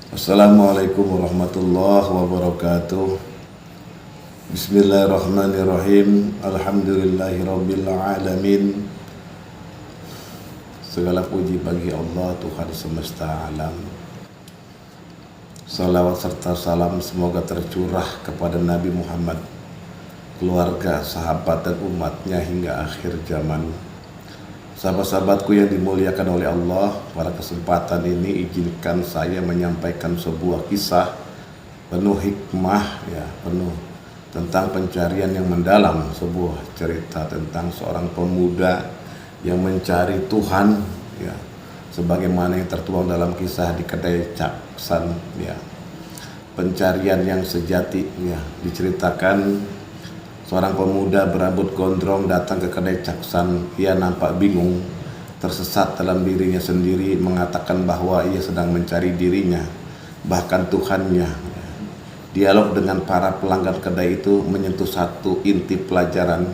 Assalamualaikum warahmatullahi wabarakatuh. Bismillahirrahmanirrahim. Alhamdulillahirabbil alamin. Segala puji bagi Allah, Tuhan semesta alam. Salawat serta salam semoga tercurah kepada Nabi Muhammad, keluarga, sahabat dan umatnya hingga akhir zaman. Sahabat-sahabatku yang dimuliakan oleh Allah, pada kesempatan ini izinkan saya menyampaikan sebuah kisah penuh hikmah, penuh tentang pencarian yang mendalam, sebuah cerita tentang seorang pemuda yang mencari Tuhan, sebagaimana yang tertuang dalam kisah di Kedai Caksan, pencarian yang sejati, diceritakan. Seorang pemuda berambut gondrong datang ke Kedai Caksan. Ia nampak bingung, tersesat dalam dirinya sendiri, mengatakan bahwa ia sedang mencari dirinya, bahkan Tuhannya. Dialog dengan para pelanggan kedai itu menyentuh satu inti pelajaran.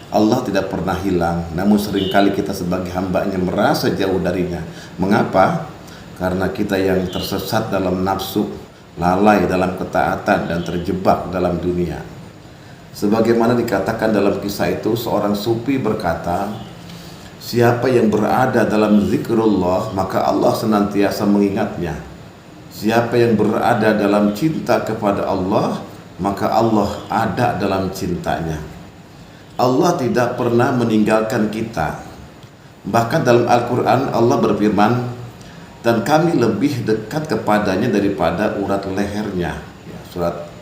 Allah tidak pernah hilang, namun seringkali kita sebagai hambanya merasa jauh darinya. Mengapa? Karena kita yang tersesat dalam nafsu, lalai dalam ketaatan, dan terjebak dalam dunia. Sebagaimana dikatakan dalam kisah itu, seorang sufi berkata, siapa yang berada dalam zikrullah, maka Allah senantiasa mengingatnya. Siapa yang berada dalam cinta kepada Allah, maka Allah ada dalam cintanya. Allah tidak pernah meninggalkan kita. Bahkan dalam Al-Quran Allah berfirman, dan kami lebih dekat kepadanya daripada urat lehernya. Surat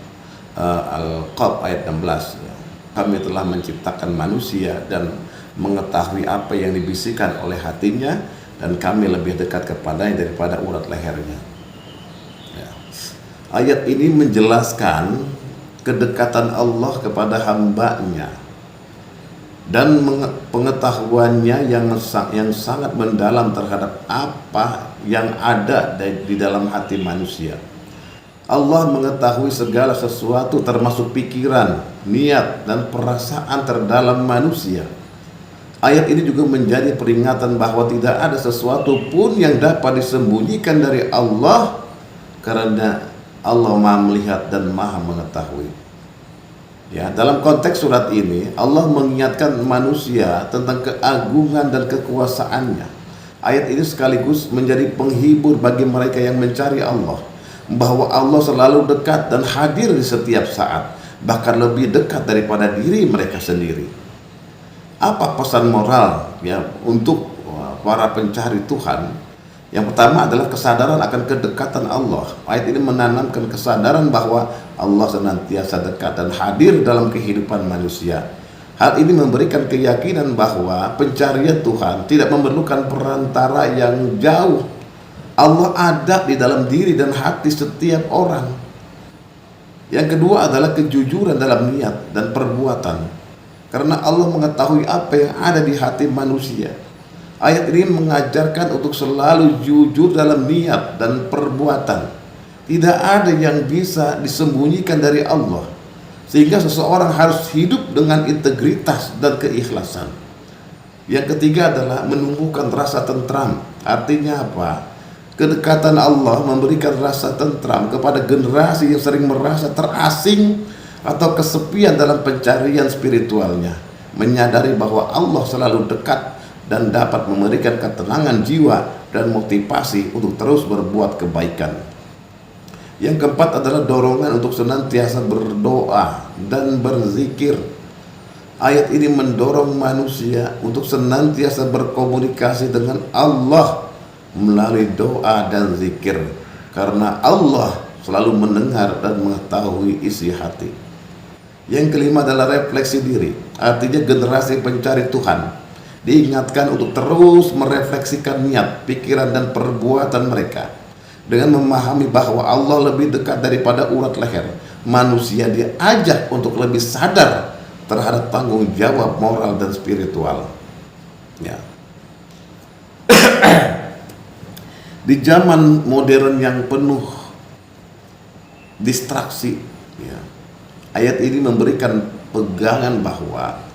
Al-Qaf ayat 16. Kami telah menciptakan manusia dan mengetahui apa yang dibisikkan oleh hatinya, dan kami lebih dekat kepadanya daripada urat lehernya. Ayat ini menjelaskan kedekatan Allah kepada hambanya dan pengetahuannya yang sangat mendalam terhadap apa yang ada di dalam hati manusia. Allah mengetahui segala sesuatu termasuk pikiran, niat, dan perasaan terdalam manusia. Ayat ini juga menjadi peringatan bahwa tidak ada sesuatu pun yang dapat disembunyikan dari Allah, karena Allah Maha melihat dan Maha mengetahui. Dalam konteks surat ini Allah mengingatkan manusia tentang keagungan dan kekuasaannya. Ayat ini sekaligus menjadi penghibur bagi mereka yang mencari Allah, bahwa Allah selalu dekat dan hadir di setiap saat, bahkan lebih dekat daripada diri mereka sendiri. Apa pesan moral untuk para pencari Tuhan? Yang pertama adalah kesadaran akan kedekatan Allah. Ayat ini menanamkan kesadaran bahwa Allah senantiasa dekat dan hadir dalam kehidupan manusia. Hal ini memberikan keyakinan bahwa pencarian Tuhan tidak memerlukan perantara yang jauh. Allah ada di dalam diri dan hati setiap orang. Yang kedua adalah kejujuran dalam niat dan perbuatan, karena Allah mengetahui apa yang ada di hati manusia. Ayat ini mengajarkan untuk selalu jujur dalam niat dan perbuatan. Tidak ada yang bisa disembunyikan dari Allah, sehingga seseorang harus hidup dengan integritas dan keikhlasan. Yang ketiga adalah menumbuhkan rasa tentram. Artinya apa? Kedekatan Allah memberikan rasa tentram kepada generasi yang sering merasa terasing atau kesepian dalam pencarian spiritualnya, menyadari bahwa Allah selalu dekat dan dapat memberikan ketenangan jiwa dan motivasi untuk terus berbuat kebaikan. Yang keempat adalah dorongan untuk senantiasa berdoa dan berzikir. Ayat ini mendorong manusia untuk senantiasa berkomunikasi dengan Allah melalui doa dan zikir, karena Allah selalu mendengar dan mengetahui isi hati. Yang kelima adalah refleksi diri. Artinya generasi pencari Tuhan diingatkan untuk terus merefleksikan niat, pikiran, dan perbuatan mereka. Dengan memahami bahwa Allah lebih dekat daripada urat leher, manusia diajak untuk lebih sadar terhadap tanggung jawab moral dan spiritual. Di zaman modern yang penuh distraksi, ayat ini memberikan pegangan bahwa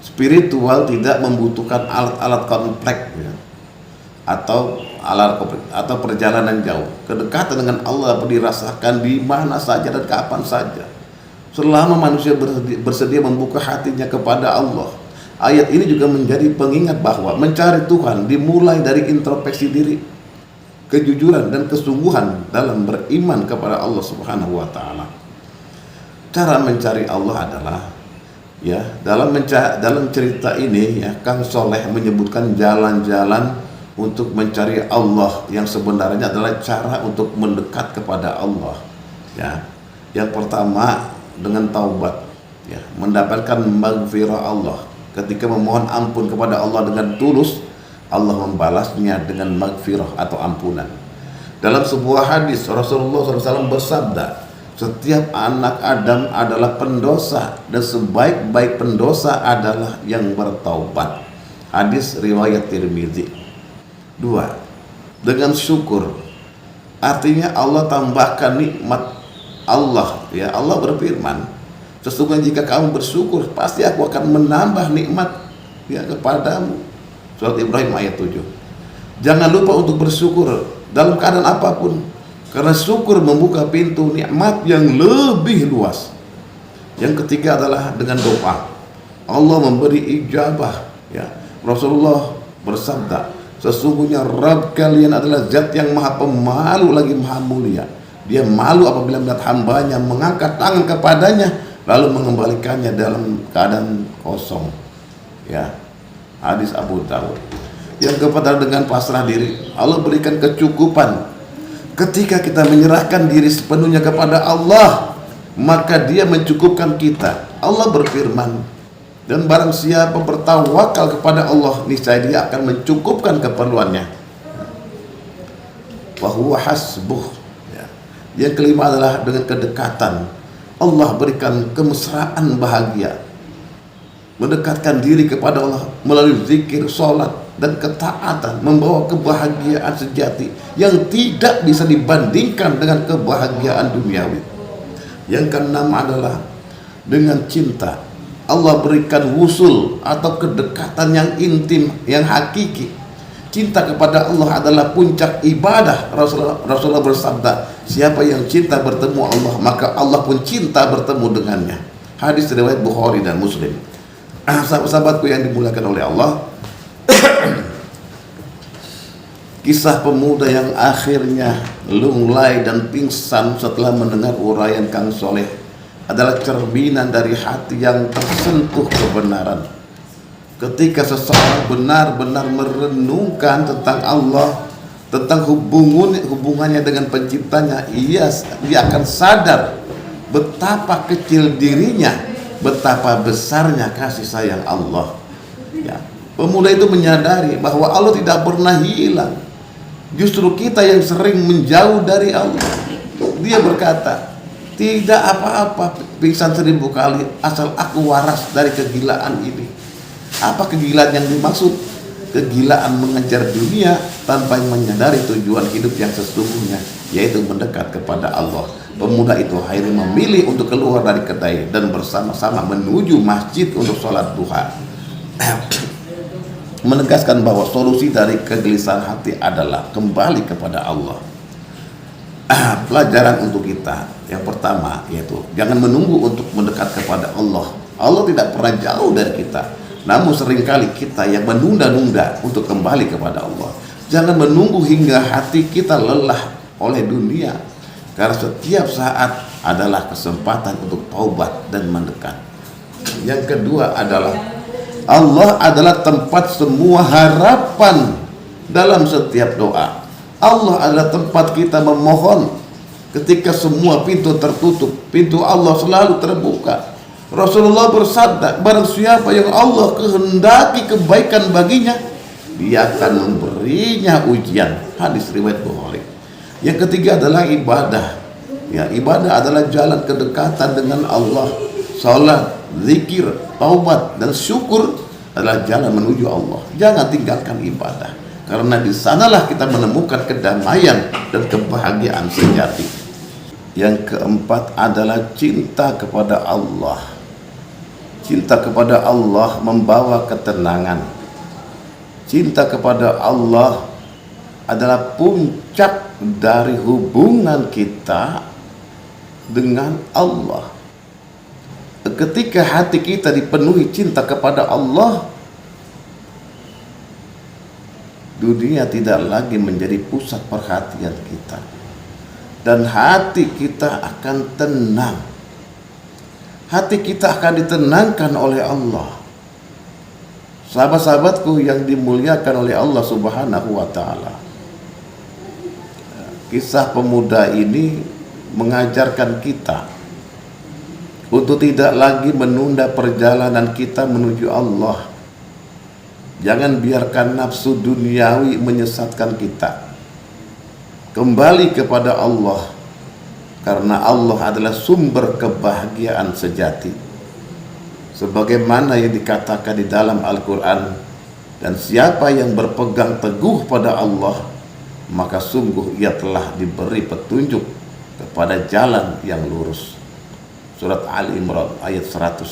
spiritual tidak membutuhkan alat-alat kompleks atau atau perjalanan jauh. Kedekatan dengan Allah dapat dirasakan di mana saja dan kapan saja, selama manusia bersedia membuka hatinya kepada Allah. Ayat ini juga menjadi pengingat bahwa mencari Tuhan dimulai dari introspeksi diri, kejujuran dan kesungguhan dalam beriman kepada Allah Subhanahu wa taala. Cara mencari Allah adalah dalam cerita ini Kang Soleh menyebutkan jalan-jalan untuk mencari Allah yang sebenarnya adalah cara untuk mendekat kepada Allah. Yang pertama dengan taubat, mendapatkan maghfirah Allah. Ketika memohon ampun kepada Allah dengan tulus, Allah membalasnya dengan maghfirah atau ampunan. Dalam sebuah hadis Rasulullah SAW bersabda, setiap anak Adam adalah pendosa dan sebaik-baik pendosa adalah yang bertaubat. Hadis riwayat Tirmidzi. 2. Dengan syukur. Artinya Allah tambahkan nikmat Allah. Allah berfirman, sesungguhnya jika kamu bersyukur, pasti aku akan menambah nikmat kepadamu. Surat Ibrahim ayat 7. Jangan lupa untuk bersyukur dalam keadaan apapun, karena syukur membuka pintu nikmat yang lebih luas. Yang ketiga adalah dengan doa. Allah memberi ijabah. Rasulullah bersabda, sesungguhnya Rabb kalian adalah zat yang maha pemalu lagi maha mulia. Dia malu apabila melihat hambanya mengangkat tangan kepadanya lalu mengembalikannya dalam keadaan kosong. Hadis Abu Dawud. Yang keempat dengan pasrah diri. Allah berikan kecukupan. Ketika kita menyerahkan diri sepenuhnya kepada Allah, maka Dia mencukupkan kita. Allah berfirman, dan barang siapa bertawakal kepada Allah, niscaya Dia akan mencukupkan keperluannya. Wa huwa hasbuh. Yang kelima adalah dengan kedekatan. Allah berikan kemesraan bahagia. Mendekatkan diri kepada Allah melalui zikir, sholat, dan ketaatan membawa kebahagiaan sejati yang tidak bisa dibandingkan dengan kebahagiaan duniawi. Yang keenam adalah dengan cinta. Allah berikan wusul atau kedekatan yang intim, yang hakiki. Cinta kepada Allah adalah puncak ibadah. Rasulullah bersabda, siapa yang cinta bertemu Allah, maka Allah pun cinta bertemu dengannya. Hadis riwayat Bukhari dan Muslim. Sahabat-sahabatku yang dimuliakan oleh Allah, kisah pemuda yang akhirnya lunglai dan pingsan setelah mendengar uraian Kang Soleh adalah cerminan dari hati yang tersentuh kebenaran. Ketika seseorang benar-benar merenungkan tentang Allah, tentang hubungannya dengan penciptanya, dia akan sadar betapa kecil dirinya, betapa besarnya kasih sayang Allah. Pemuda itu menyadari bahwa Allah tidak pernah hilang. Justru kita yang sering menjauh dari Allah. Dia berkata, tidak apa-apa pingsan 1000 kali asal aku waras dari kegilaan ini. Apa kegilaan yang dimaksud? Kegilaan mengejar dunia tanpa menyadari tujuan hidup yang sesungguhnya, yaitu mendekat kepada Allah. Pemuda itu akhirnya memilih untuk keluar dari kedai dan bersama-sama menuju masjid untuk sholat duha. Menegaskan bahwa solusi dari kegelisahan hati adalah kembali kepada Allah. Pelajaran untuk kita yang pertama yaitu jangan menunggu untuk mendekat kepada Allah. Allah tidak pernah jauh dari kita, namun seringkali kita yang menunda-nunda untuk kembali kepada Allah. Jangan menunggu hingga hati kita lelah oleh dunia, karena setiap saat adalah kesempatan untuk taubat dan mendekat. Yang kedua adalah Allah adalah tempat semua harapan dalam setiap doa. Allah adalah tempat kita memohon. Ketika semua pintu tertutup, pintu Allah selalu terbuka. Rasulullah bersabda, barang siapa yang Allah kehendaki kebaikan baginya, Dia akan memberinya ujian. Hadis riwayat Bukhari. Yang ketiga adalah ibadah. Ibadah adalah jalan kedekatan dengan Allah. Salat, zikir, taubat, dan syukur adalah jalan menuju Allah. Jangan tinggalkan ibadah, karena di sanalah kita menemukan kedamaian dan kebahagiaan sejati. Yang keempat adalah cinta kepada Allah. Cinta kepada Allah membawa ketenangan. Cinta kepada Allah adalah puncak dari hubungan kita dengan Allah. Ketika hati kita dipenuhi cinta kepada Allah, dunia tidak lagi menjadi pusat perhatian kita, dan hati kita akan tenang. Hati kita akan ditenangkan oleh Allah. Sahabat-sahabatku yang dimuliakan oleh Allah Subhanahu wa Ta'ala, kisah pemuda ini mengajarkan kita untuk tidak lagi menunda perjalanan kita menuju Allah. Jangan biarkan nafsu duniawi menyesatkan kita. Kembali kepada Allah, karena Allah adalah sumber kebahagiaan sejati. Sebagaimana yang dikatakan di dalam Al-Quran, dan siapa yang berpegang teguh pada Allah, maka sungguh ia telah diberi petunjuk kepada jalan yang lurus. Surat Ali Imran ayat 101.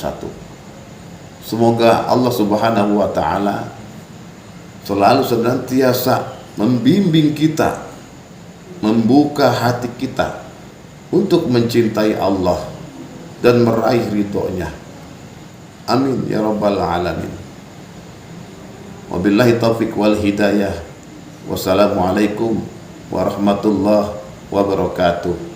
Semoga Allah Subhanahu wa Ta'ala selalu senantiasa membimbing kita, membuka hati kita untuk mencintai Allah dan meraih ridhonya. Amin ya rabbal alamin. Wabillahi taufiq wal hidayah. Wassalamualaikum warahmatullahi wabarakatuh.